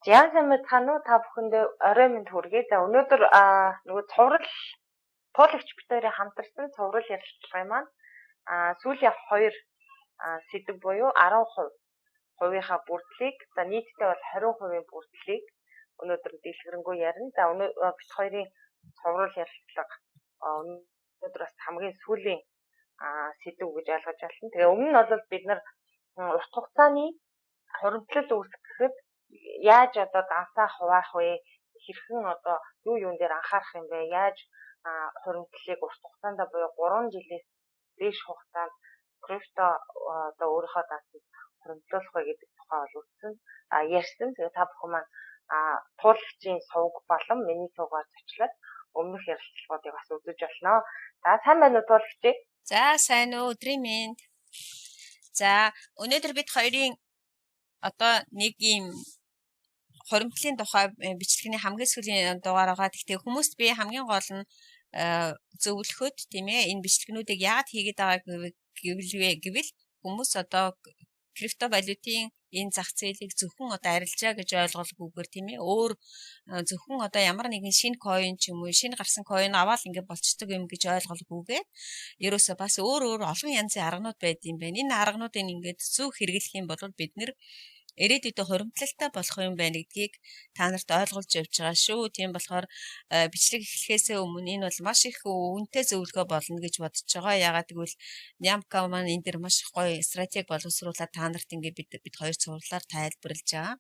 Яан сайн мэцхан уу та бүхэндээ орой минь хүргэе. За өнөөдөр нөгөө цуврал туулагч битээрээ хамтарсан цуврал ярилцлагын маань сүүлийн 2 сэдв буюу 10% хувийнхаа бүрдлийг за нийтдээ бол 20% бүрдлийг өнөөдөр дэлгэрэнгүй ярина. За бит хоёрын цуврал ярилцлага өнөөдөр бас хамгийн сүүлийн сэдв гэж ойлгож байна. Тэгээ өмнө нь бол бид нар урт хугацааны хуримтлал үүсгэхэд яаж одоо дансаа хуваах вэ? Хэрхэн одоо юун дээр анхаарах юм бэ? Яаж хуримтлалыг урт хугацаанд буюу 3 жилээс дээш хугацаанд крипто одоо өөрийнхөө дансыг хуримтлуулах вэ гэдэг тухай бол үздэн ярьсан. Тэгээ та бүхэн маань туулагчийн сувг болон миний сувгаар зочлоод өмнөх ярилцлагуудыг бас үзэж болно. За сайн байна уу туулагчид? За сайн уу өдрийн мэнд. За өнөөдөр бид хоёрын одоо нэг юм хуримтлалын тухай бичлэгийн хамгийн сүүлийн дугаар байгаа. Гэхдээ хүмүүст би хамгийн гол нь зөвлөхөд тийм ээ энэ бичлэгнүүдийг яагаад хийгээд байгааг гэвэл хүмүүс одоо криптовалютын энэ зах зээлийг зөвхөн одоо арилжаа гэж ойлголгүйгээр тийм ээ өөр зөвхөн одоо ямар нэгэн шинэ coin ч юм уу шинэ гарсан coin аваад ингээд болцдог юм гэж ойлголгүйгээр ерөөсөө бас өөр олон янзын арганууд байд юм байна. Энэ аргануудыг ингээд зөв хэрэглэх юм бол бид нэр ирээдүйдээ хуримтлалтай болох юм байна гэдгийг та нарт ойлгуулж явж байгаа шүү. Тийм болохоор бичлэг эхлэхээс өмнө энэ бол маш их үнэтэй зөвлөгөө болно гэж бодож байгаа. Ягаад гэвэл Nyamka маань энэ дэр маш гоё стратеги боловсруулаад та нарт ингээд бид хоёр цувралаар тайлбарлаж байгаа.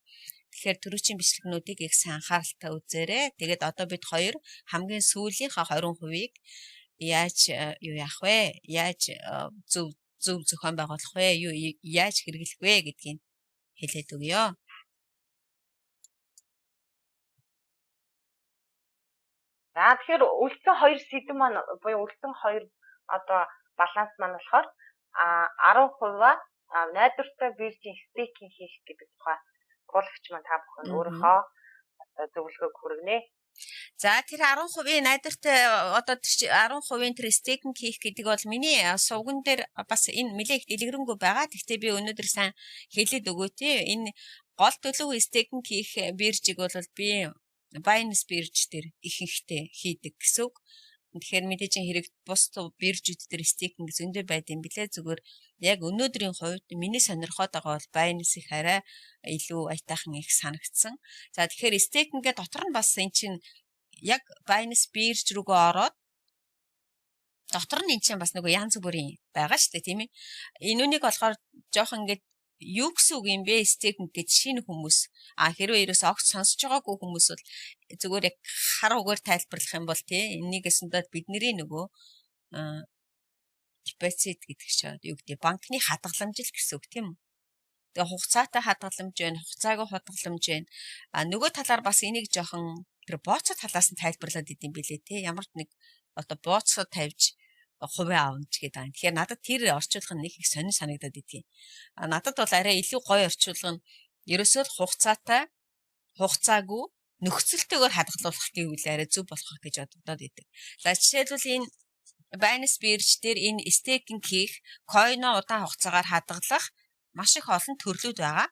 Тэгэхээр түрүүчийн бичлэгнүүдийг их сайн анхааралтай үзээрэй. Тэгээд одоо бид хоёр хамгийн сүүлийнхаа 20%-ийг яаж юу яах вэ? Яаж зөв зохион байгуулах вэ? Яаж хэрэглэх вэ гэдгийг хэлээд өгье. За тэгэхээр үлдсэн 2 сэдв маань буюу үлдсэн 2 одоо баланс маань болохоор 10%-а найдвартай биржийн стейкинг хийх гэдэг тухай туулагч маань та бүхэн өөрийнхөө зөвлөгөөг хүргэнэ. За тэр 10% найдвартай одоо 10% тэр стейкинг хийх гэдэг бол миний сувган дээр бас энэ нэлээд дэлгэрэнгүй байгаа. Гэхдээ би өнөөдөр сайн хэлээд өгөө тий. Энэ гол төлөв стейкинг хийх биржиг бол би Binance бирж дээр ихэнхдээ хийдэг гэсэн үг. Тэгэхээр мэдээж хэрэг бус биржүүд дээр стейкинг зөндөө байд юм билээ. Зүгээр яг өнөөдрийн хувьд миний сонирхоод байгаа бол Binance-ийг арай илүү аятайхан их санагдсан. За тэгэхээр стейкингээ дотор нь бас эн чинь яг Binance бирж рүүгээ ороод дотор нь эн чинь бас нөгөө янз бүрийн байгаа шүү дээ тийм ээ. Энэ үнийг болохоор жоохон ингээд юу гэсэн үг юм бэ стейкинг гэж шинэ хүмүүс хэрвээ ерөөсөө огт сонсож байгаагүй хүмүүс бол зүгээр яг хар угаар тайлбарлах юм бол тий энийг эсэндээ бидний нөгөө депозит гэдэг чинь юу гэдэг банкны хадгаламжил гэсэн үг тийм үү. Тэгээ хугацаатай хадгаламж байна, хугацаагүй хадгаламж байна. Нөгөө талаар бас энийг жоохон тэр бооцоо талаас нь тайлбарлаад идэм билээ тий. Ямар нэг одоо бооцоо тавьж хувийн авамж гэдэг байна. Тэгэхээр надад тэр орчуулга нэг их сонир санагдаад идэв. Надад бол арай илүү гоё орчуулга нь ерөөсөө хугацаатай, хугацаагүй нөхцөлтэйгээр хадгалуулах гэвэл арай зөв болох гэж бодоод идэв. За жишээлбэл энэ Binance бирж дээр энэ стейкинг хийх, coin-о удаан хугацаагаар хадгалах маш их олон төрлүүд байгаа.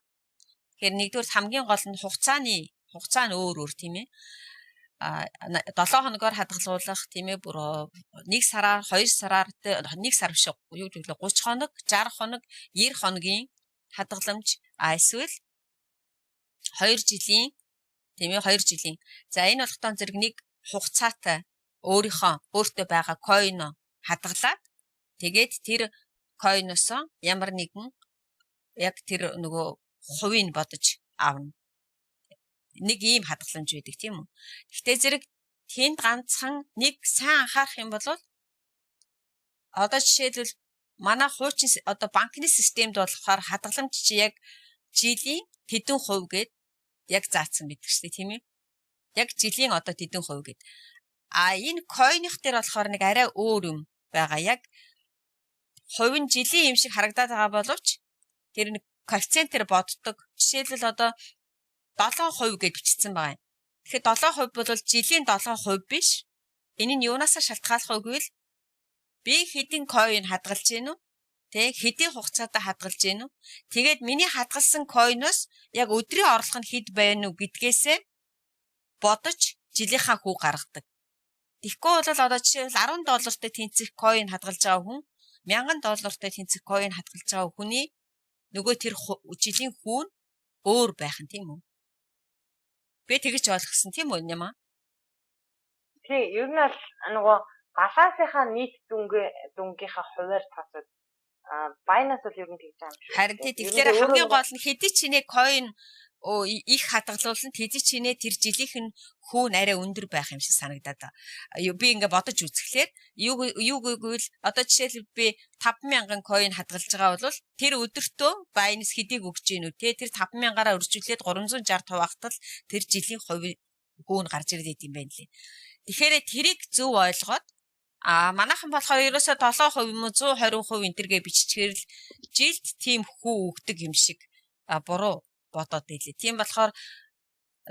Тэгэхээр нэгдүгээр хамгийн гол нь хугацаа нь өөр тийм ээ. 7 хоногоор хадгалуулах тийм ээ бүр 1 сараар 2 сараар 1 сар биш юу гэвэл 30 хоног 60 хоног 90 хоногийн хадгаламж эсвэл 2 жилийн тийм ээ 2 жилийн за энэ болготой зэрэг нэг хугацаатай өөртөө байгаа coin хадгалаад тэгээд тэр coin-оос ямар нэгэн яг тэр нөгөө хувийг бодож аавна. Нэг ийм хадгаламж байдаг тийм үү. Гэхдээ зэрэг тэнд ганцхан нэг сайн анхаарах юм бол одоо жишээлбэл манай хуучин одоо банкны системд болохоор хадгаламж чи яг жилийн тэдэн хувь гээд яг заасан байдаг шүү дээ тийм ээ. Яг жилийн одоо тэдэн хувь гээд. Энэ coin-х дээр болохоор нэг арай өөр юм байгаа. Яг хувь нь жилийн юм шиг харагдаад байгаа боловч тэр нэг коэффициентээр боддог. Жишээлбэл одоо 7% гэж бичсэн байгаа юм. Тэгэхээр 7% бол жилийн 7% биш. Энэ нь юунаас шалтгаалах вэ гэвэл би хэдин coin хадгалж гин үү? Тэ хэдийн хугацаатай хадгалж гэнэ үү? Тэгээд миний хадгалсан койноос яг өдрийн орлого нь хэд байна уу гэдгээсээ бодож жилийнхаа хүү гаргадаг. Тэгэхгүй бол одоо жишээл $10-тай тэнцэх койн хадгалж байгаа хүн $1000-тай тэнцэх койн хадгалж байгаа хүний нөгөө тэр жилийн хүү нь өөр байх нь тийм үү? Би тэгэж ойлгосон тийм үү юм аа? Тийм, ер нь бол нөгөө балансынхаа нийт дүнгийнхаа хуваар тооцоод байнаас бол ер нь тэгж байгаа юм шиг. Харин тэгэхээр хамгийн гол нь хэдий ч нэ койн их хадгалуулсан хэдий ч нэ тэр жилийнх нь хүүн арай өндөр байх юм шиг санагдаад. Би ингээ бодож үзэхлээр юу гэвэл одоо жишээлбэл би 5,000 койн хадгалж байгаа бол тэр өдөртөө байнас хэдийг өгч гинүү те тэр 5,000-аараа өржүүлээд 360 хуваагдтал тэр жилийн хүүн гарч ирээд юм байна лээ. Тэгэхээр тэрийг зөв ойлгоод манайхан болохоор ерөөсөө 7% юм уу 120% энтергээ биччихээр л жилд тийм хүү өгдөг юм шиг буруу бодоод байлээ. Тийм болохоор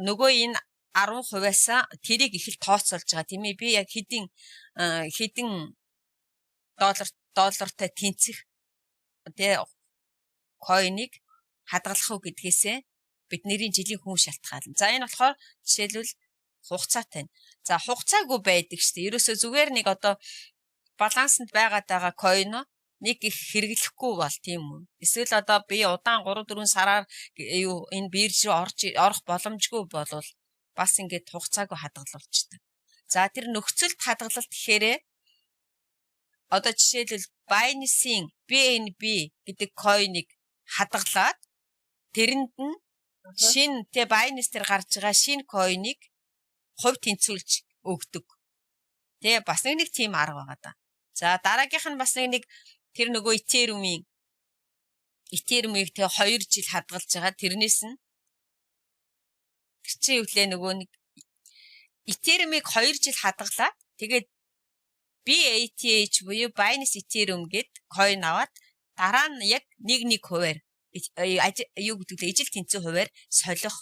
нөгөө энэ 10%-аас тэрийг их л тооцоолж байгаа тийм ээ. Би яг хэдин доллартай тэнцэх тэ койныг хадгалах уу гэдгээсээ бидний жилийн хүн шалтгаална. За энэ болохоор жишээлбэл хугацаатай. За хугацаагүй байдаг шүү дээ. Ерөөсөө зүгээр нэг одоо балансанд байгаа койно нэг их хэрэглэхгүй бол тийм үү. Эсвэл одоо би удаан 3-4 сараар энэ бирж рүү орох боломжгүй болвол бас ингээд хугацаагүй хадгалуулчихдаг. За тэр нөхцөлд хадгалалт гэхээр одоо жишээлбэл Binance-ийн BNB гэдэг койныг хадгалаад тэрэнд нь шинэ тэ Binance дээр гарч байгаа шинэ койныг хувь тэнцвүүлж өгдөг. Тэ бас нэг тийм арга байгаа да. За дараагийнх нь бас нэг тэр нөгөө Ethereum-ийг тэ 2 жил хадгалж байгаа. Тэрнээс нь чи үлээ нөгөө нэг Ethereum-ийг 2 жил хадгалаад тэгээд BATH буюу Binance Ethereum гэд койн аваад дараа нь яг 1%-аар юу гэдэг лээ ижил тэнцүү хуваар солих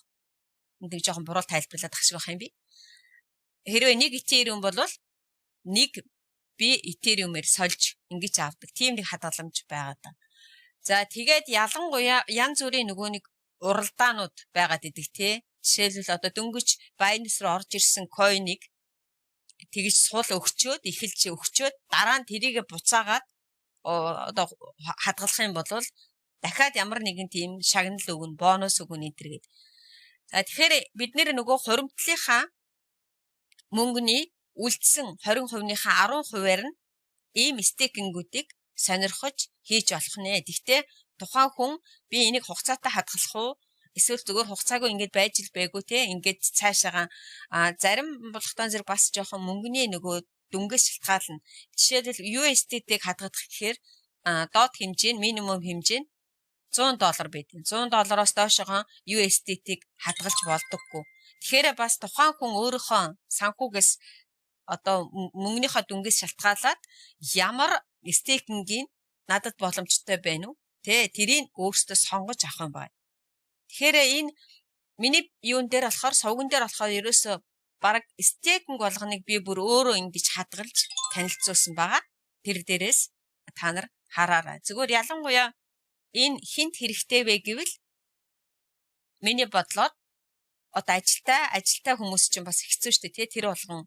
нэг жоохон буруу тайлбарлаад тахшиг байх юм би. Хэрвээ 1 Ethereum бол 1 би Ethereum-ээр сольж ингэж авдаг. Тийм нэг хадгаламж байгаа даа. За тэгээд ялангуяа янз бүрийн нөгөө нэг уралдаанууд байгаад идэг те. Жишээлбэл одоо дөнгөж Binance руу орж ирсэн койныг тэгж суул өгчөөд эхэлж өгчөөд дараа нь тэрийг буцаагаад одоо хадгалах юм бол дахиад ямар нэгэн тийм шагнал өгнө, бонус өгнө энэ төргээд. За тэгэхээр бид нөгөө хуримтлалынхаа мөнгөний үлдсэн 20%-ийнхаа 10%-аар нь ийм стейкингүүдийг сонирхож хийж болох нэ. Гэхдээ тухайн хүн би энийг хугацаатай хадгалах уу? Эсвэл зүгээр хугацаагүй ингэж байж л байгуу те ингэж цаашаага зарим болгохтон зэрэг бас жоохон мөнгөний нөгөө дүнгээс шалтгаална. Жишээлбэл USDT-г хадгалах гэхээр доод хэмжээ нь минимум хэмжээ нь $100 байдаг. $100-оос доошогоо USDT-г хадгалж болдоггүй. Тэгэхээр бас тухайн хүн өөрийнхөө санхүүгээс одоо мөнгөнийхөө дүнгээс шалтгаалаад ямар стейкингийн надад боломжтой байна уу? Тэ тэрийг өөртөө сонгож авах юм байна. Тэгэхээр энэ миний юун дээр болохоор сувган дээр болохоор ерөөсө баг стейкинг болгоныг би бүр өөрөө ингэж хадгалж танилцуулсан байгаа. Тэр дээрээс та нар хараарай. Зүгээр ялангуяа энэ хинт хэрэгтэй вэ гэвэл миний бодлоор одоо ажилтай хүмүүс чинь бас хэцүү шүү дээ. Тэр болгон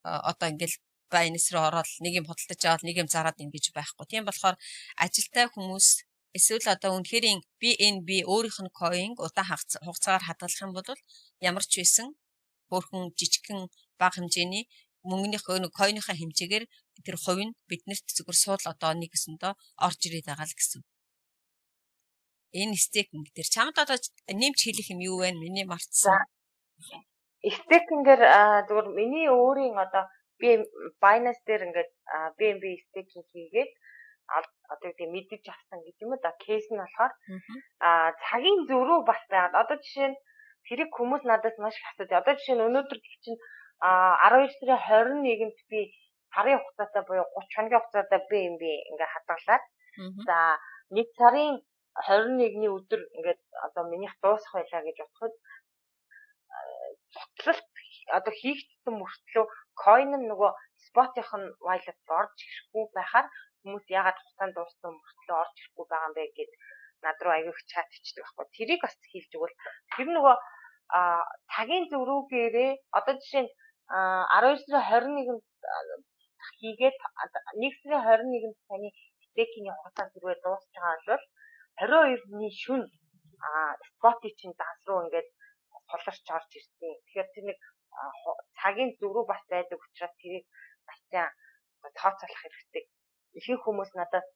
одоо ингээл Binance руу ороод нэг юм худалдаж аваад нэг юм зараад ингэж байхгүй. Тийм болохоор ажилтай хүмүүс эсвэл одоо үнэхэрийн BNB өөрийнх нь койн удаан хугацаагаар хадгалах юм бол ямар ч байсан хөөрхөн жижигхэн бага хэмжээний мөнгөнийхөө койныхаа хэмжээгээр тэр хувь нь биднэрт зүгээр суул одоо нэгэсэндөө орж ирээд байгаа л гэсэн. Энэ стейкинг дээр чамд одоо нэмж хэлэх юм юу вэ? Миний мартсан. Стейкингээр зүгээр миний өөрийн одоо би Binance дээр ингээд BNB стейкинг хийгээд одоо тийм мэдэж авсан гэдэг юм да. Кейс нь болохоор цагийн зөрүү бас байгаад одоо жишээ нь тэрийг хүмүүс надаас маш их асуудаг. Одоо жишээ нь өнөөдөр чинь 12 сарын 21-нд би сарын хугацаатай буюу 30 хоногийн хугацаатай BNB ингээд хадгалаад за 1 сарын 21-ний өдөр ингээд одоо минийх дуусах байлаа гэж бодоход цуцлалт одоо хийгдсэн мөртлөө койн нь нөгөө спотынх нь wallet орж ирэхгүй байхаар хүмүүс ягаад хугацаанд дууссан мөртлөө орж ирэхгүй байгаа юм бэ гэд над руу аягүй их чат хийдэг байхгүй. Тэрийг бас хийлж өгвөл тэр нөгөө цагийн зөрүүгээрээ одоо жишээ нь 12 сарын 21-нд хийгээд 1 сарын 21-нд таны стейкийн хугацаа хэрвээ дуусч байгаа бол 22-ны шөнө спотын чинь данс руу ингээд холорч орж ирсэн. Тэгэхээр тэр нэг цагийн зөрүү бас байдаг учраас тэрийг бас тооцоолох хэрэгтэй. Ихэнх хүмүүс надад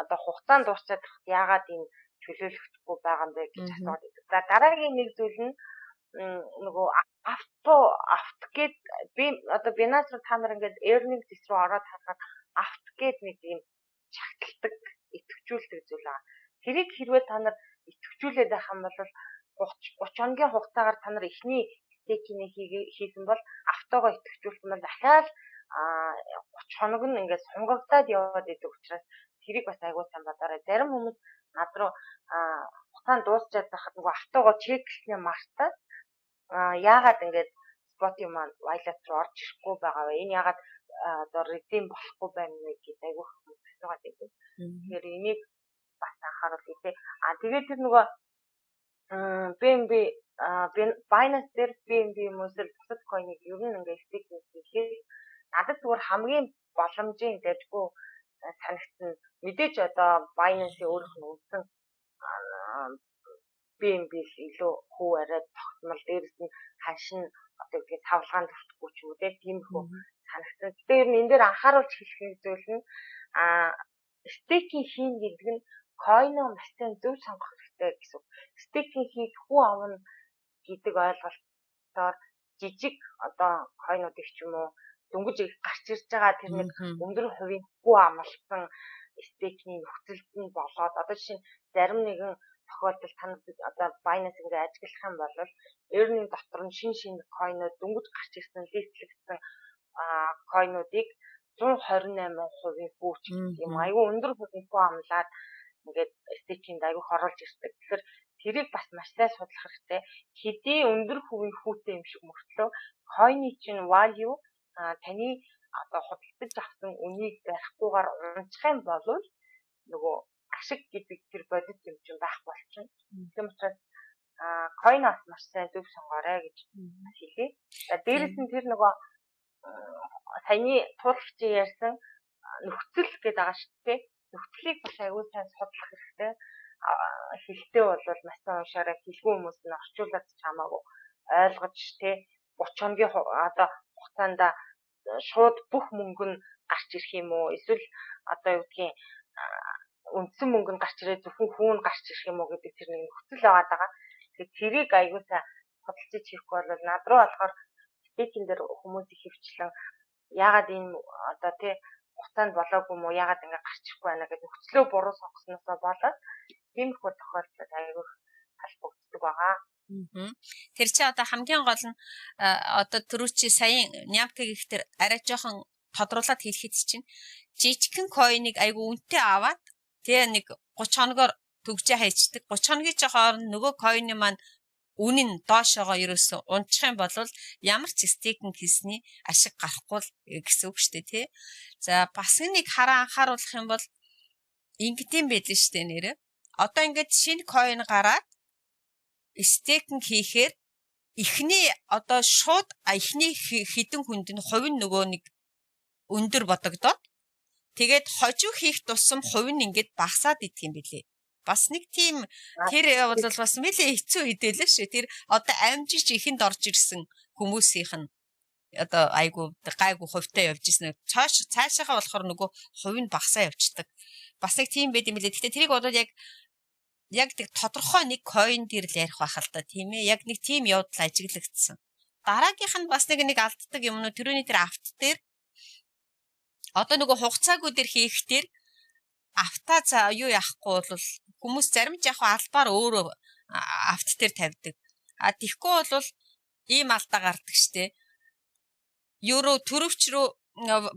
одоо хугацаанд дуусчаад яагаад энэ чөлөөлөгдөхгүй байгаа юм бэ гэж асууад байдаг. За дараагийн нэг зүйл нь нөгөө авт гээд би одоо Binance руу та нар ингээд earning дэс рүү ороод харахад авт гээд нэг юм чагталдаг, идэвхжүүлдэг зүйл байгаа. Тэрийг хэрвээ та нар идэвхжүүлээд байх юм бол 30 хоногийн хугацаагаар та нар эхний стейкийг хийсэн бол автогоо идэвхжүүлсэн бол дахиад 30 хоног нь ингээд сунгагдаад яваад идэг учраас тэрийг бас айгуу сайн бодоорой. Зарим хүмүүс над руу хугацаанд дуусчаад байхад нөгөө автогоо чеклснээ мартаад яагаад ингээд спотын маань вайлет руу орж ирэхгүй байгаа вэ? Энэ яагаад одоо redeem болохгүй байна вэ гэдэг айгуу хүмүүс асуугаад байдаг. Тэгэхээр энийг бас анхааруул гэдэг. Тэгээд тэр нөгөө BNB Binance дээр BNB хүмүүс л бусад coin-ыг ер нь ингээд стейкинг хийхээр надад зүгээр хамгийн боломжийн дэжгүй санагдсан. Мэдээж одоо Binance-ийн өөрийнх нь үнсэн BNB-с илүү хүү арай тогтмол дээрээс нь ханшин одоо гэдэг савлгаан төвтгөө ч юм уу тиймэрхүү санагдсан. Тэр энэ дээр анхааруулж хэлэх зүйл нь стейкинг хийн гэдэг нь coin-о маш сайн зөв сонгох хэрэгтэй гэсэн. Стейкинг хийж хүү авна гэдэг ойлголтоор жижиг одоо coin-уудыг ч юм уу дөнгөж гарч ирж байгаа тэр нэг өндөр хувийн хүү амлсан стейкний нөхцөлд нь болоод одоо жишээ нь зарим нэгэн тохиолдолд та одоо Binance ингээ ажиглах юм бол earning дотор нь шин coin-ууд дөнгөж гарч ирсэн листлэгдсэн coin-уудыг 128% хөөч юм айгүй өндөр хувийн хүү амлаад ингээд стейкинд айгүй хоруулж ирдэг. Тэгэхээр тэрийг бас маш сайн судлах хэрэгтэй. Хэдий өндөр хувийн хүүтэй юм шиг мөртлөө coin-ы чинь value таны одоо худалдаж авсан үнийг барихгүйгээр унчих юм бол нөгөө ашиг гэдэг тэр бодит юм чинь байх болчихно. Тийм учраас coin-аас маш сайн зөв сонгоорой гэж хэлье. Дээрээс нь тэр нөгөө саяны туулгчийн ярьсан нөхцөл гэдэг байгаа шүү дээ. Нөхцөлийг бас аягүй сайн судлах хэрэгтэй. Хэлтэй бол маш сайн уншаарай. Хэлгүй хүмүүс нь орчуулад ч хамаагүй ойлгож 30 хоногийн одоо хугацаанд шууд бүх мөнгө нь гарч ирэх юм уу? Эсвэл одоо юу гэдгийг үндсэн мөнгө нь гарч ирээ зөвхөн хүүн гарч ирэх юм уу гэдэг тэр нэг нөхцөл байгаа. Тэгэхээр тэрийг аягүй сайн судалж хийхгүй бол над руу болохоор стейкинг дээр хүмүүс их хөвчлэн яагаад энэ одоо хугацаанд болоогүй юм уу? Яагаад ингэ гарч ирэхгүй байна гэдэг нөхцлөө буруу сонгосноосоо болоод тиймэрхүү тохиолдолд аягүй холбогддог байгаа. Тэр чи одоо хамгийн гол нь одоо түрүүчи саяын нямтыг ихтер арай жоохон тодруулаад хэлэхэд чинь жижигхэн coin-ыг айгүй үнэтэй аваад нэг 30 хоногоор төгжээ хайчдаг. 30 хоногийн жохоор нөгөө coin-ы маань үнэн доошоогоо ерөөсөө унчих юм бол ямар ч стейкинг хийсний ашиг гарахгүй гэсэн үг шүү дээ тий. За бас нэг анхааруулах юм бол ингэдэм байлээ шүү дээ нэрэ. Одоо ингээд шинэ coin гараад стейкинг хийхээр эхний одоо шууд эхний хідэн хүнд нь хувь нь нөгөө нэг өндөр бодогдоод тэгээд хожиг хийх тусам хувь нь ингээд багасаад идэх юм билээ. Бас нэг тийм тэр бол бас нэлээ хэцүү хэдэлээ шүү. Тэр одоо амжиж ихэнд орж ирсэн хүмүүсийнх нь одоо айгу гайгүй хувьтай явж ирсэн. Цаашаахаа болохоор нөгөө хувь нь багасаа явцдаг. Бас нэг тийм байд юм билээ. Гэхдээ тэрийг бодоод яг тэг тодорхой нэг coin дээр л ярих байх л та тийм ээ. Яг нэг тийм явдал ажиглагдсан. Дараагийнх нь бас нэг алддаг юм уу? Тэрүүний тэр авт дээр одоо нөгөө хугацаагүй дээр хийх дээр автаа за юу яахгүй бол хүмүүс зарим ч яг албаар өөрөө авт дээр тавьдаг. Тэгэхгүй бол ийм алдаа гардаг штэ. Евро төрөвч рүү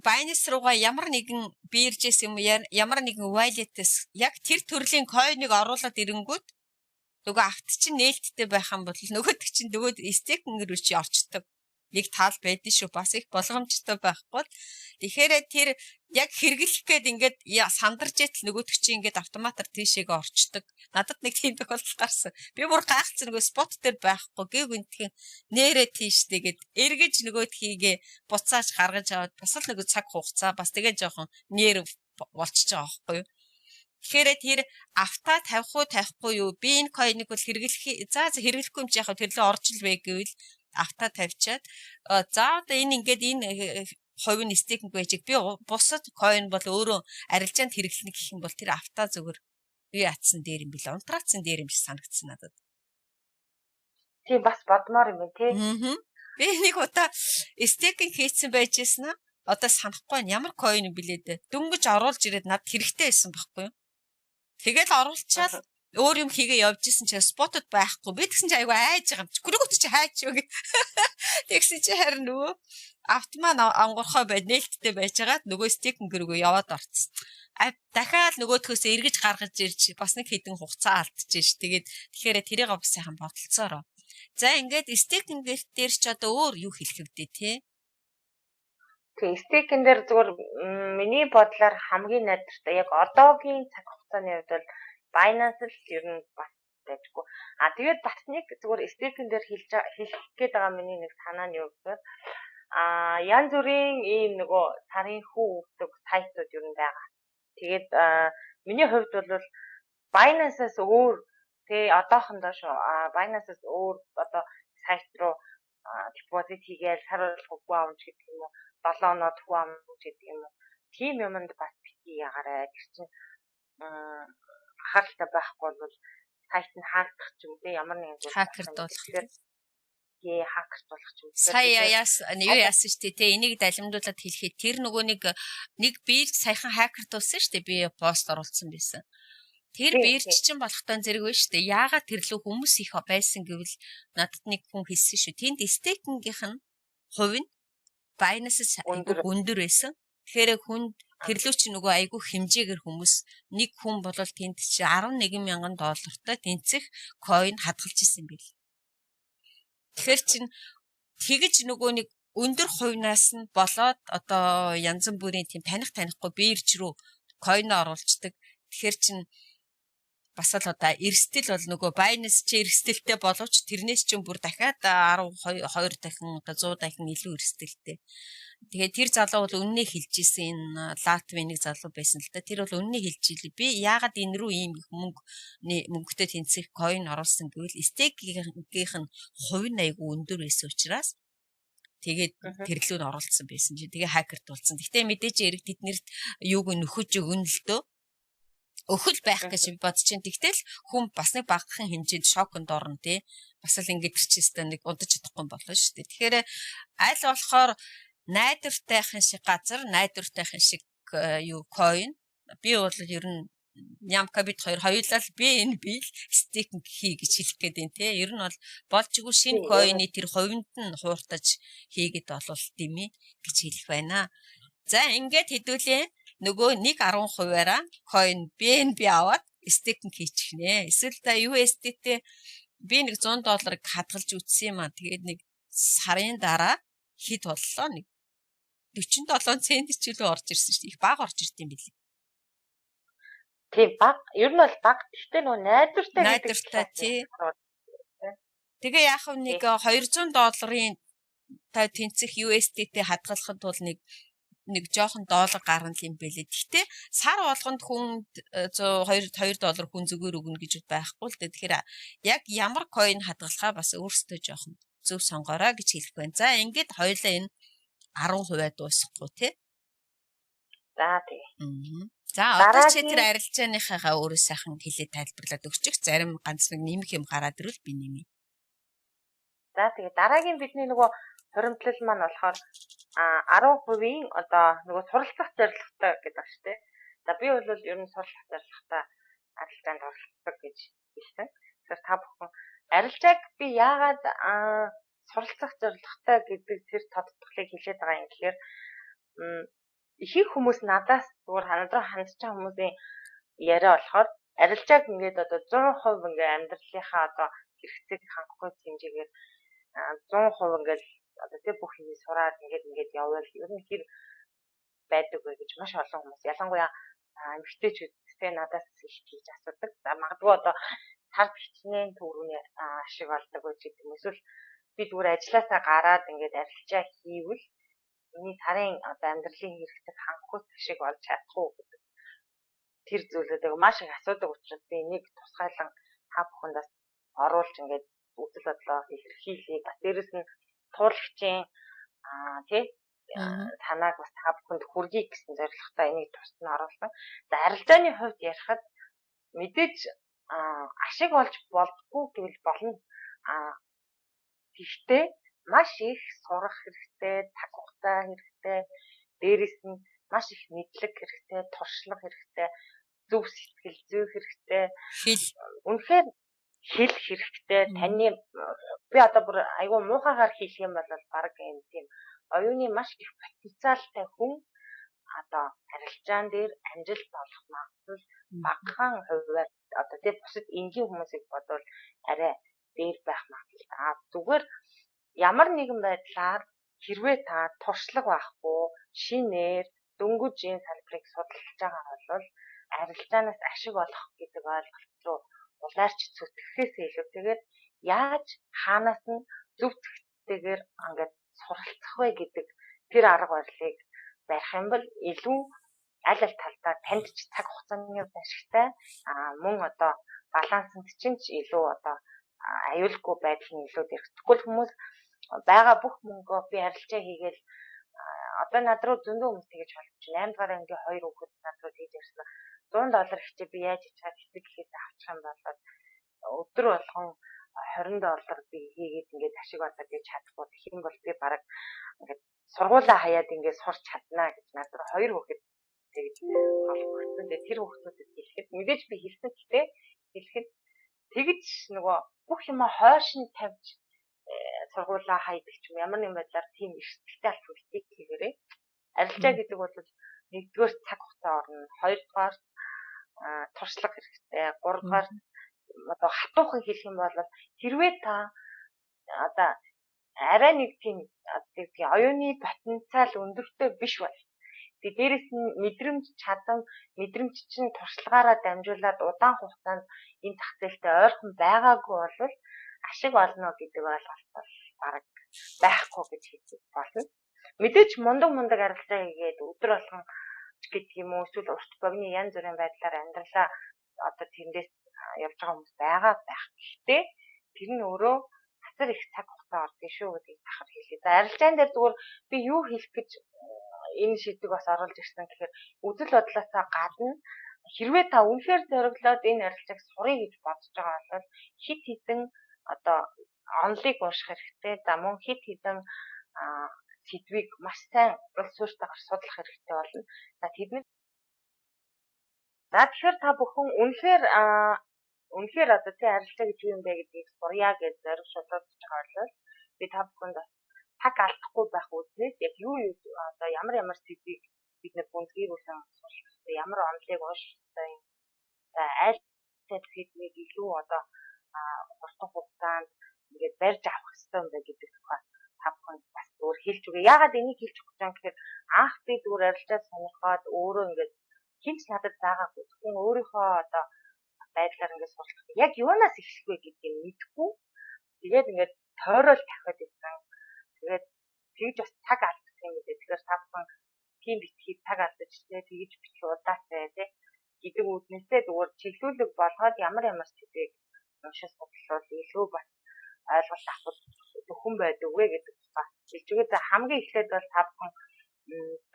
Binance руугаа ямар нэгэн биржээс юм ямар нэгэн wallet-с яг тэр төрлийн coin-ыг оруулаад ирэнгүүт нөгөө авт чинь нээлттэй байх юм бол нөгөөд чинь нөгөө стейкинг рүү чи орчдөг. нэг тал байдэн шүү. Бас их болгоомжтой байхгүй. Тэгэхээр тэр яг хэрэглэх гээд ингээд сандарч итэл нөгөөдөг чи ингээд автоматар тийшээгээ орчдөг. Надад нэг тийм тохиолдол гарсан. Би бүр гайхацсан нөгөө спот дээр байхгүй гээ гүнтхэн нэрээ тийш тэгээд эргэж нөгөөдхийгээ буцааж гаргаж аваад бас л нөгөө цаг хугацаа бас тэгээ жоохон нэр болчихж байгаа байхгүй юу. Тэгэхээр тэр авта тавих уу тавихгүй юу? Би энэ койныг бол хэрэглэх хэрэглэхгүй юм чи яг тэрлээ орж л вэ гэвэл авта тавьчаад за одоо энэ ингээд энэ хувийн стейкинг байжиг би бусад койн бол өөрөө арилжаанд хэрэглэнэ гэх юм бол тэр авта зөвөр би атсан дээр юм билээ. Унтраацсан дээр юм шиг санагдсан надад. Тийм бас бодмоор юм тий. Би нэг удаа стейкинг хийсэн байжсэн аа. Одоо санахгүй ямар койн юм билээ дээ. Дөнгөж оруулж ирээд надад хэрэгтэй байсан байхгүй юу? Тэгээд оруулчаал өөр юм хийгээ явж исэн чи спотод байхгүй. Би тэгсэн чи айгүй айж байгаа юм чи. Гүрэгт чи хайч юу гэх. Тэгсэн чи харин нөгөө автомат ангорхой байд нээлттэй байжгаад нөгөө стейкинг рүүгээ яваад орцсон. Дахиад нөгөөдхөөс эргэж гаргаж ирж бас нэг хэдэн хугацаа алдчихэж ш. Тэгээд тэгэхээр тэрийг бас сайхан бодолцоороо. За ингээд стейкинг дээр ч одоо өөр юу хэлэх вдээ те. Тэгээ стейкин дээр зүгээр миний бодлоор хамгийн найдвартай яг одоогийн цаг хугацааны хувьд бол Binance л ер нь бас байдаггүй. Тэгээд бас нэг зүгээр стейкин дээр хэлэх гээд байгаа миний нэг санаа нь юу гэхээр янз бүрийн ийм нөгөө сарын хүү өгдөг сайтууд ер нь байгаа. Тэгээд миний хувьд бол Binance-аас өөр тэгээ одоохондоо шүү Binance-аас өөр одоо сайт руу депозит хийгээл сар болгохгүй авч гэдэг юм уу 7 оноод хүү авч гэдэг юм уу тийм юмд бас бити ягаарай гэж чинь хаалттай байхгүй бол сайт нь хаагдах ч юм те ямар нэгэн зүйл хакерд болох тий хакерд болох ч юм. Сая юу яасан шүү дээ те энийг далимдуулаад хэлэхэд тэр нөгөө нэг биер саяхан хакерд болсон шүү дээ би пост оруулсан байсан. Тэр биерч чинь болохтой зэрэг байна шүү дээ. Яагаад тэрлүү хүмүүс их байсан гэвэл надад нэг хүн хэлсэн шүү. Тэнд стейкингийнх нь хувь нь Binance-с өндөр байсан. Тэгэхээр хүн тэрлүү чи нөгөө айгүй хэмжээгээр хүмүүс нэг хүн болол тэнд чи $11,000 тэнцэх coin хадгалж исэн юм бэл. Тэгэхээр чин тэгэж нөгөө нэг өндөр хувьнаас нь болоод одоо янз бүрийн тийм танихгүй биерч рүү coin оруулцдаг. Тэгэхээр чин бас л одоо эрсдэл бол нөгөө Binance чи эрсдэлтэй боловч тэрнээс ч бүр дахиад 12 дахин 100 дахин илүү эрсдэлтэй. Тэгээд тэр залуу бол үннээ хэлж исэн энэ Латвийн нэг залуу байсан л да. Тэр бол үннээ хэлж илээ. Би яагаад энэ рүү ийм их мөнгөтэй тэнцэх coin оруулсан гэвэл стейкингийнх нь хувь нь айгүй өндөр байсан учраас тэгээд тэрлүү нь оруулсан байсан чи тэгээ хакерд болсон. Гэхдээ мэдээж эрэг тэднэрт юуг нөхөж өгнө л дөө. Өхөл байх гэж би бодож чинь. Тэгтэл хүн бас нэг багахан хэмжээнд шоконд орно тий. Бас л ингэж чистэй нэг удаж чадахгүй болно шүү дээ. Тэгэхээр аль болохоор найдвартайхан шиг газар, найдвартайхан шиг юу coin. Би бол ер нь Нямка бид хоёулаа л BNB стейкинг хий гэж хэлэх гээд байна тий. Ер нь бол болжгүй шинэ coin-ы тэр хувинд нь хууртаж хийгээд болвол димий гэж хэлэх байна. За ингээд хэдүүлээ нөгөө 1.10%-аараа coin BNB аваад стейкинг хийчих нэ. Эсвэл та USDT би нэг $100 хадгалж үтсэн юм аа. Тэгээд нэг сарын дараа хэд боллоо нэг 47 цент ч илүү орж ирсэн шүү дээ. Их бага орж ирд юм билий. Тийм баг. Ер нь бол баг. Гэхдээ нөгөө найдвартай тий. Тэгээ яг нэг $200 та тэнцэх USDT хадгалахад бол нэг жоохон доллар гарна юм бэлээ. Гэхдээ сар болгонд хүн $2 хүн зүгээр өгнө гэж байхгүй л дээ. Тэгэхээр яг ямар coin хадгалахаа бас өөрсдөө жоохон зөв сонгоорой гэж хэлэх байна. За ингээд хоёулаа энэ 10% дуусахгүй тий. За тий. За одоо чи тэр арилжааныхаа өөрөө сайхан хэлээ тайлбарлаад өгчих. Зарим ганц нэг нэмэх юм гараад ирвэл би нэмье. За тэгээ дараагийн бидний нөгөө хуримтлал маань болохоор 10% одоо нөгөө суралцах зорилготой гэдэг ба штэ. За би бол ер нь суралцах зорилготой арилжаанд оролцдог гэж хэлсэн. Тэгэхээр та бүхэн арилжааг би яагаад суралцах зорилготой гэдэг тэр тодтголыг хэлээд байгаа юм гэхээр их хүмүүс надаас зүгээр хандраа хандж байгаа хүмүүсийн яриа болохоор арилжааг ингээд одоо 100% ингээд амьдралынхаа одоо хэрэгцээг хангахгүй хэмжээгээр 100% ингээд одоо тэг бүх юм сураад ингээд явбал ер нь хэр байдаг вэ гэж маш олон хүмүүс ялангуяа эмэгтэйчүүдтэй надаас их хийж асуудаг. За магадгүй одоо тал хичнээн төрөний ашиг олдог гэж юм. Эсвэл би зүгээр ажилласаа гараад ингээд арилжаа хийвэл миний сарын одоо амьдралын хэрэгцээг хангах ашиг олж чадах уу гэдэг тэр зүйлүүдийг маш их асуудаг учраас би энийг тусгайлан та бүхэндээ оруулж ингээд үзэл бодлоо илэрхийлье. Бас дээрэс нь туулагчийн тий танаг бас та бүхэнд хүргэе гэсэн зорилготой энийг тусад нь оруулсан. За арилжааны хувьд ярихад мэдээж ашиг олж болдгоо гэвэл болно. Гэхдээ маш их сурах хэрэгтэй, цаг хугацаа хэрэгтэй, дээрэс нь маш их мэдлэг хэрэгтэй, туршлага хэрэгтэй, зөв сэтгэл зүй хэрэгтэй. Үнэхээр хэл хэрэгтэй. Таны би одоо бүр айгүй муухайгаар хэлэх юм бол баг юм тийм оюуны маш их потенциалтай хүн одоо арилжаан дээр амжилт олох магадлал багахан хувиар одоо тийм бусад энгийн хүмүүсийг бодвол арай дээр байх магадлал. Зүгээр ямар нэгэн байдлаар хэрвээ та туршлага байхгүй шинээр дөнгөж энэ салбарыг судалж байгаа бол арилжаанаас ашиг олох гэдэг ойлголт руу улаарч зүтгэхээс илүү тэгээд яаж хаанаас нь зөв зэгцтэйгээр ингээд суралцах вэ гэдэг тэр арга барилыг барих юм бол илүү аль талдаа танд ч цаг хугацааны ашигтай мөн одоо балансанд чинь ч илүү одоо аюулгүй байдал нь илүү дэрх. Тэгвэл хүмүүс байгаа бүх мөнгөө би арилжаа хийгээл одоо над руу зөндөө хүмүүс тэгэж болж байна. 8 дугаар ангийн 2 хүүхэд над руу хийж ирсэн. $100 хичээ би яаж хийж чад гэдэг хийхэд авчих юм бол өдөр болгон $20 би хийгээд ингээд ашиг олоод гэж чадахгүй. Тэгэх юм бол би бараг ингээд сургуулаа хаяад ингээд сурч чаднаа гэж над руу 2 хүүхэд тэгж холбогдсон. Тэр хүүхдүүдэд хэлэхэд мэдээж би хэлсэн гэхдээ хэлэхэд тэгж нөгөө бүх юм хойш нь тавьж сургуулаа хайдаг ч юм ямар нэгэн байдлаар тийм эрсдэлтэй албагүй хийгээрэй. Арилжаа гэдэг бол нэгдүгээр цаг хугацаа орно, хоёрдугаар туршлага хэрэгтэй, гуравдугаар одоо хатуухан хэлэх юм бол хэрвээ та одоо арай нэг тийм оюуны потенциал өндөртэй биш бол дээрээс нь мэдрэмж чадам мэдрэмж чинь туршлагаараа дамжуулаад удаан хугацаанд энэ зах зээлтэй ойрхон байгаагүй бол ашиг олно гэдэг ойлголт бол бараг байхгүй гэж хэлж болно. Мэдээж мундаг арилжаа хийгээд өдөр болгон гэдэг юм уу эсвэл урт богино янз бүрийн байдлаар амьдралаа одоо тэндээс явж байгаа хүмүүс байгаа байх. Гэхдээ тэр нь өөрөө хасар их цаг хугацаа ордог шүү гэдгийг тахад хэлээ. За арилжаан дээр зүгээр би юу хэлэх гэж энэ шийдвэрийг бас оруулж ирсэн гэхээр үзэл бодлоосаа гадна хэрвээ та үнэхээр зориглоод энэ арилжааг сурыг гэж бодож байгаа бол хит хитэн одоо онлыг ууших хэрэгтэй. За мөн хит хитэн сэдвийг маш сайн улс суурьтайгаар судлах хэрэгтэй болно. За тэдний за тэгэхээр та бүхэн үнэхээр одоо тий арилжаа гэж юу юм бэ гэдгийг сурья гэж зориг шалгаж байгаа бол би та бүхэнд цаг алдахгүй байх үзнээс яг юу одоо ямар сэдвийг бид нэр гүнзгийрүүлэн сурах хэрэгтэй, ямар онлыг ууших хэрэгтэй. За аль сэдвийг илүү одоо хурдан хугацаанд ингээд барьж авах хэрэгтэй юм бэ гэдэг тухай та бүхэнд бас өөр хэлж өгье. Яагаад энийг хэлж өгч байгаа юм гэхээр анх би зүгээр арилжаа сонирхоод өөрөө ингээд хинч надад заагаагүй. Тэгвэл өөрийнхөө одоо байдлаар ингээд сурлах. Яг юунаас эхлэх вэ гэдгийг мэдэхгүй. Тэгээд ингээд тойрол тавиад ирсэн. Тэгээд тэгж бас цаг алдсан юм үү. Тэгэхээр та бүхэн тийм битгий цаг алдаж тэгж бичих удаасай тий гэдэг үднээсээ зүгээр чиглүүлэг болгоод ямар сэдвийг уншиж судлал илүү бас ойлголт авах зөвхөн байдаг вэ гэдэг тухай хэлж өгье. За хамгийн эхлээд бол та бүхэн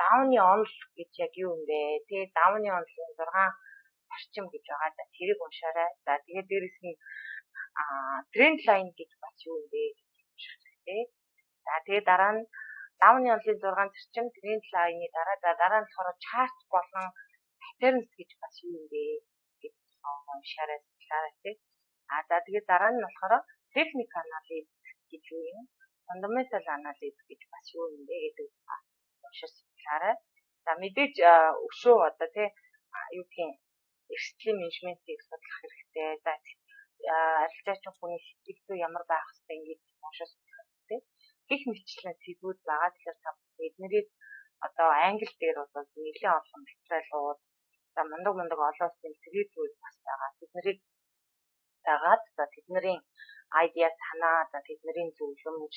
даавны онол гэж яг юу юм бэ? Тэгээ даавны онолын 6 орчим гэж байгаа. За тэрийг уншаарай. За тэгээд дээрэс нь тренд лайн гэж бас юу юм бэ гэж хэлчихлээ. За тэгээд дараа нь даавны онолын 6 зарчим тренд лайны дараа нь болохоор чарт болон паттернс гэж бас юу юм бэ гэж уншаарай. тий. За тэгээд дараа нь болохоор техник анализ гэж юу юм? Фундаментал анализ гэж бас юу юм бэ гэдэг уншиж судлаарай. За мэдээж өшөө одоо тий юу гэх юм эрсдлийн менежментийг судлах хэрэгтэй. За арилжаачин хүний сэтгэл зүй ямар байх вэ ингэж уншиж судлах хэрэгтэй. их мэтчлэн сэдвүүд байгаа. Тэгэхээр та эднэрийг одоо англи дээр бол нэлээд олон материалууд за мундаг олон улсын сэдвүүд бас байгаа. Тэднийг дагаад за тэдний айдиа санаа за тэдний зөвлөмж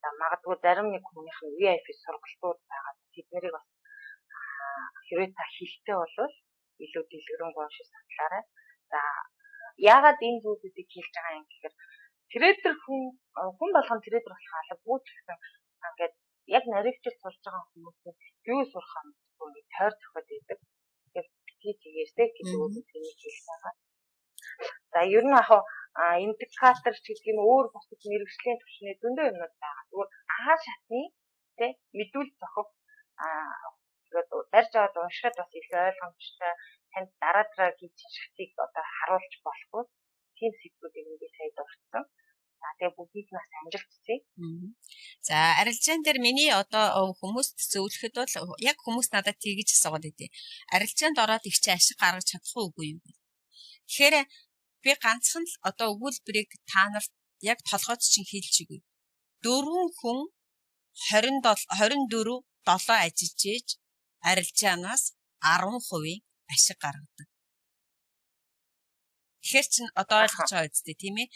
за магадгүй зарим нэг хүнийх нь VIP сургалтууд байгаа. Тэднийг бас хэрвээ та хэлтэй болвол илүү дэлгэрэнгүй уншиж судлаарай. За яагаад энэ зүйлүүдийг хэлж байгаа юм гэхээр трейдер хүн болгон трейдер болох албагүй ч гэсэн ингээд яг наривчилж сурж байгаа хүмүүс нь юу сурах юм бэ? Тойр зөхөд идэг. Тэгэхээр тийгээртэй гэдэг үгийг хэлж байгаа. За ер нь яг индикатор ч гэдэг нь өөр бусад мэрэгжлийн түвшний зөндөө юмнууд байгаа. Зүгээр аа шатны тий мэдүүл зохих тэгээд барьж аваад уншихад бас их ойлгомжтой танд дараа хийж шатыг одоо харуулж болохгүй тийм сэдвүүдийг ингээд сая дурдсан. За тэгээ бүгдийг нас амжилт хүсье. За арилжаан дээр миний одоо хүмүүст зөвлөхөд бол яг хүмүүс надад тэгж асуугаад байдیں۔ Арилжаанд ороод их чи ашиг гаргаж чадах уугүй юу? Тэгэхээр би ганцхан л одоо өгүүлбэрийг та нарт яг толгойд чинь хэлж өгье. 4 хүн 24/7 ажиллаж ийж арилжаанаас 10% ашиг гаргадаг. Тэгэхээр чинь одоо ойлгож байгаа үстэй тийм ээ.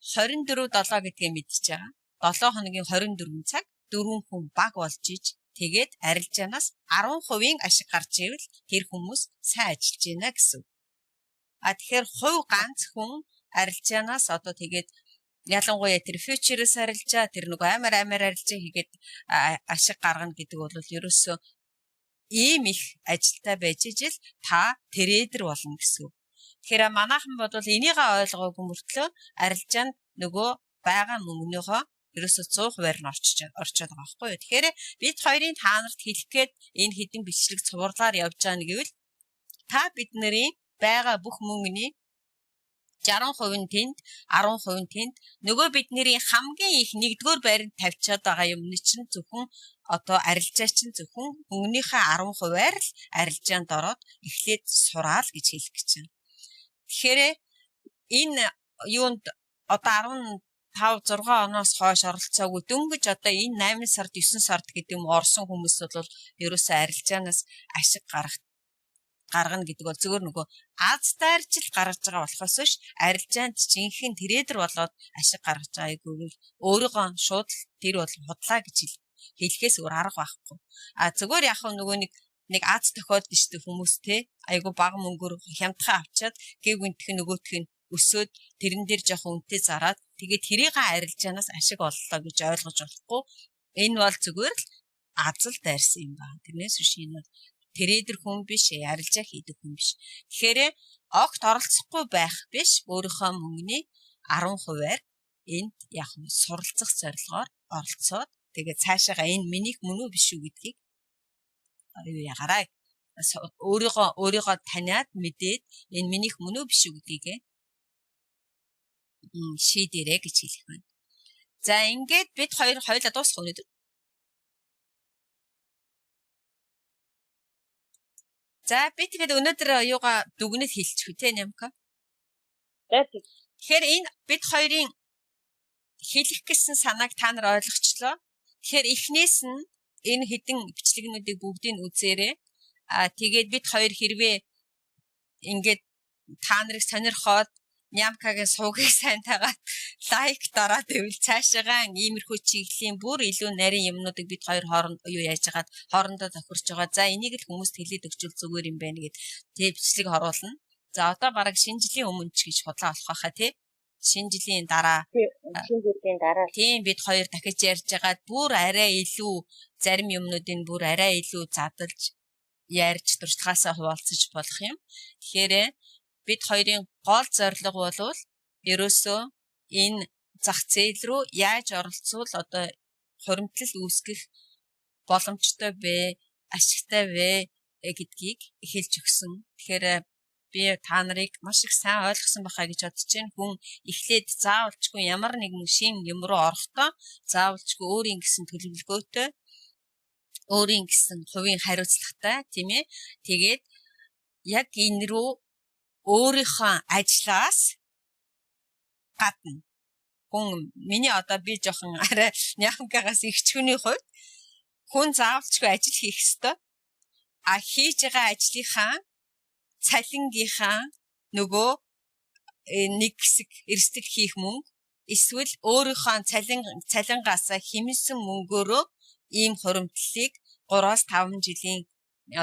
24/7 гэдгээ мэдчихэж байгаа. 7 хоногийн 24 цаг 4 хүн баг болж ийж тэгээд арилжаанаас 10% ашиг гарч ивэл тэр хүмүүс сайн ажиллаж байна гэсэн. Тэгэхээр хувь ганц хүн арилжаанаас одоо тэгээд ялангуяа тэр фьючерс арилжаа тэр нэг амар арилжаа хийгээд ашиг гаргана гэдэг бол ерөөсөө ийм их ажилтаа байж ижил та трейдер болно гэсэн. Тэгэхээр манайхан бол энийгээ ойлгоогүй мөртлөө арилжаанд нөгөө байгаа мөнгөнийхөө ерөөсөө 100% нь орчод байгаа байхгүй юу. Тэгэхээр бид хоёрын та нарт хэлэх гээд энэ хэдин бичлэг цувралаар явж байгаа нь гэвэл та бидний байгаа бүх мөнгөний 60% нь тэнд, 10% нь тэнд. Нөгөө бидний хамгийн их нэгдүгээр байранд тавьчаад байгаа юмны чинь зөвхөн одоо арилжаа чинь зөвхөн мөнгөнийхөө 10%-аар л арилжаанд ороод эхлээд сураал гэж хэлэх гэж байна. Тэгэхээр энэ юунд одоо 15 6 оноос хойш оролцоогүй дөнгөж одоо энэ 8 сард 9 сард гэдэг юм орсон хүмүүс бол ерөөсөө арилжаанаас ашиг гаргана гэдэг бол зөвөр нөгөө аз дайрчил гаргаж байгаа болохоос биш арилжаанд жинхэнэ трейдер болоод ашиг гаргаж байгааг өөрийгөө шууд тэр бол худлаа гэж хэлэхээс өөр арга байхгүй. Зөвөр яг нөгөө нэг аз тохиолдсон шүү дээ хүмүүс те айгу бага мөнгөөр хямдхан авчаад гээгүнтх нөгөөх нь өсөөд тэрэн дээр жоохон үнэтэй зараад тэгээд тэрийг арилжаанаас ашиг оллоо гэж ойлгож болохгүй. Энэ бол зүгээр л азал дайрсан юм байна. Тэрнээс биш энэ трейдер хүн биш, арилжаа хийдэг хүн биш. Тэгэхээр огт оролцохгүй байх биш, өөрийнхөө мөнгөний 10%-аар энд яг нь суралцах зорилгоор оролцоод тэгээд цаашаага энэ минийх мөн үү биш үү гэдгийг юу ягараа өөрийгөө таниад мэдээд энэ минийх мөн үү биш үү гэдгийг шийдэрэй гэж хэлэх байна. За ингээд бид хоёулаа дуусах өнөдөр. За би тэгээд өнөөдөр юугаа дүгнэж хэлчихв те Нямка. Тэгэхээр энэ бид хоёрын хэлэх гэсэн санааг та нар ойлгочлоо. Тэгэхээр эхнээс нь энэ хэдэн бичлэгнүүдийг бүгдийг үзээрэй. Тэгээд бид хоёр хэрвээ ингээд та нарыг сонирхоод Нямкагийн суугийг сайн тагаад лайк дараад ивэл цаашаагаа иймэрхүү чиглэлийн бүр илүү нарийн юмнуудыг бид хоёр хоорондоо тохирч байгаа. За энийг л хүмүүст хэлээд өгчүүл зүгээр юм байна гэд тэг бичлэг оруулна. За одоо бараг шинэ жилийн өмнө ч гэж худлаа болох байхаа тий. Шинэ жилийн дараа тийм бид хоёр дахиж ярьж байгаад бүр арай илүү зарим юмнуудыг бүр арай илүү задалж ярьж туршлагаасаа хуваалцаж болох юм. Тэгэхээр бид хоёрын гол зорилго бол ерөөсөө энэ зах зээл рүү яаж оролцвол одоо хуримтлал үүсгэх боломжтой вэ, ашигтай вэ гэдгийг хэлж өгсөн. Тэгэхээр би та нарыг маш их сайн ойлгосон байхаа гэж бодож байна. Хүн эхлээд заавалчгүй ямар нэгэн шин юм руу орохдоо заавалчгүй өөрийн гэсэн төлөвлөгөөтэй, өөрийн гэсэн хувийн хариуцлагатай тийм ээ. Тэгээд яг энэ рүү өөрийнхөө ажлаас гадна хүн миний одоо би жоохон арай нямкагаас ихчүүний хувьд хүн заавалчгүй ажил хийх ёстой. А хийж байгаа ажлынхаа цалингийнхаа нөгөө нэг хэсэг эрсдэл хийх мөнгө эсвэл өөрийнхөө цалингаас хэмнсэн мөнгөөрөө ийм хуримтлалыг 3-5 жилийн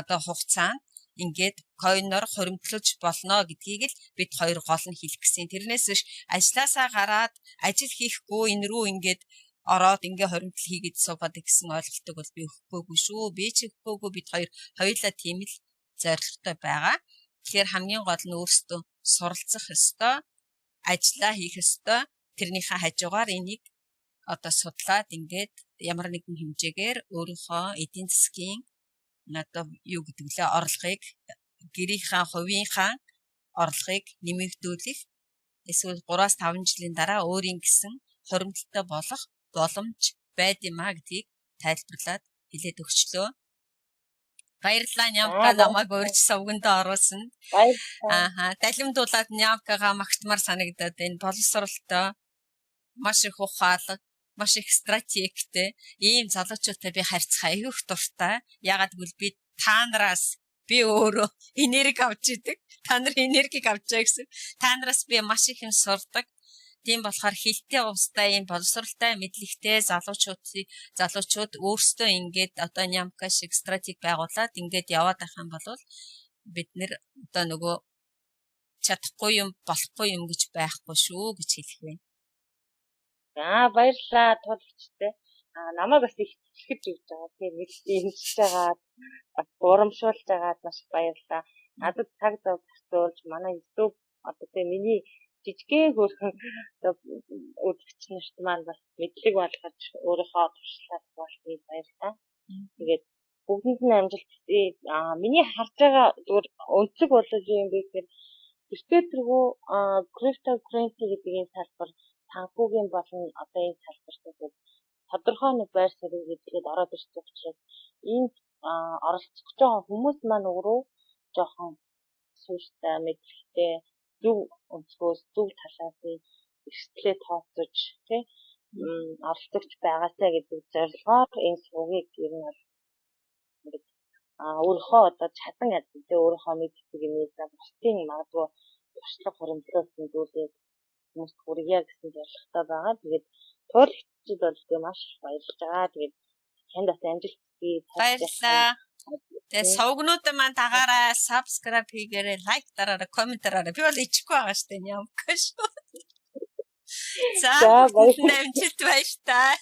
одоо хугацаанд ингээд койноор хуримтлаж болно гэдгийг л бид хоёр гол нь хэлэх гэсэн. Тэрнээс биш ажилласаа гараад ажил хийхгүй энэ рүү ингээд ороод ингээ хуримтлал хийгээд суугаад гэсэн ойлголтыг бол би өгөхгүй шүү. Би ч өгөхгүй бид хоёулаа тийм л зорилготой байгаа. Тэгэхээр хамгийн гол нь өөрсдөө суралцах ёстой, ажиллаа хийх ёстой. Тэрнийхээ хажуугаар энийг одоо судлаад ингээд ямар нэгэн хэмжээгээр өөрийнхөө эдийн засгийн одоо юу гэдэг лээ орлогыг гэрийнхаа хувийнхаа орлогыг нэмэгдүүлэх эсвэл 3-5 жилийн дараа өөрийн гэсэн хуримтлалтай болох боломж байд юм а гэдгийг тайлбарлаад хэлээд өгчлөө. Баярлалаа Нямка намайг урьж сувгандаа оруулсан. Баярлалаа. Далимдуулаад Нямкагаа магтмаар санагдаад энэ боловсролтой маш их ухаалаг, маш их стратегтэй ийм залуучуудтай би харьцах аюух дуртай. Ягаад гэвэл би та нараас би өөрөө энерги авч идэг. Та нар энергийг авч байгаа гэсэн. Та нараас би маш их юм сурдаг. Тийм болохоор хилтэй устай ийм боловсралтай мэдлэгтэй залуучууд өөрсдөө ингээд одоо Нямка шиг стратеги байгуулад ингээд яваад байх юм бол бид нэр одоо нөгөө чадахгүй юм болохгүй юм гэж байхгүй шүү гэж хэлэх вэ. За баярлалаа туулагчтай. Намайг бас их хэлэхэд өгч байгаа. Тийм мэдээ хэлж байгаа. Бас урамшуулж байгаад маш баярлалаа. Надад цаг зав зарцуулж манай YouTube одоо тийм миний жижигхэн хөрхөн үзэгч нарт маань бас мэдлэг болгож өөрийнхөө туршлага хуваалцгийг баярлалаа. Тэгээд бүгдэнд нь амжилт хүсье. Миний харж байгаа зүгээр өнцөг бол юм бэ гэхээр эртээ тэргүй cryptocurrency гэдэг энэ салбар санхүүгийн болон одоо энэ салбарт тодорхой нэг байр суурь гэдгээд ороод ирж байгаа учраас энд оролцох жоохон хүмүүс маань өөрөө жоохон сууштай мэдлэгтэй зөв өнцгөөс зөв талаас нь эрсдлээ тооцож тий оролцогч байгаасаа гэдэг зорилгоор энэ сувгийг ер нь бол ингээд өөрийнхөө одоо чадан адилтай өөрийнхөө мэддэг юм ийм бусдын магадгүй туршлага хуримтлалт зүйлээ хүмүүст хүргье гэсэн зорилготой байгаа. Тэгээд туулагчид бол маш баярлж байгаа. Тэгээд танд бас амжилт хүсье. Баярлалаа. Тэгээ сувгнуудаа маань дагаараа subscribe хийгээрэй, лайк дараарай, коммент дараарай. Би бол ичихгүй байгаа штэ Нямка шүү. За, амжилт баяр таа.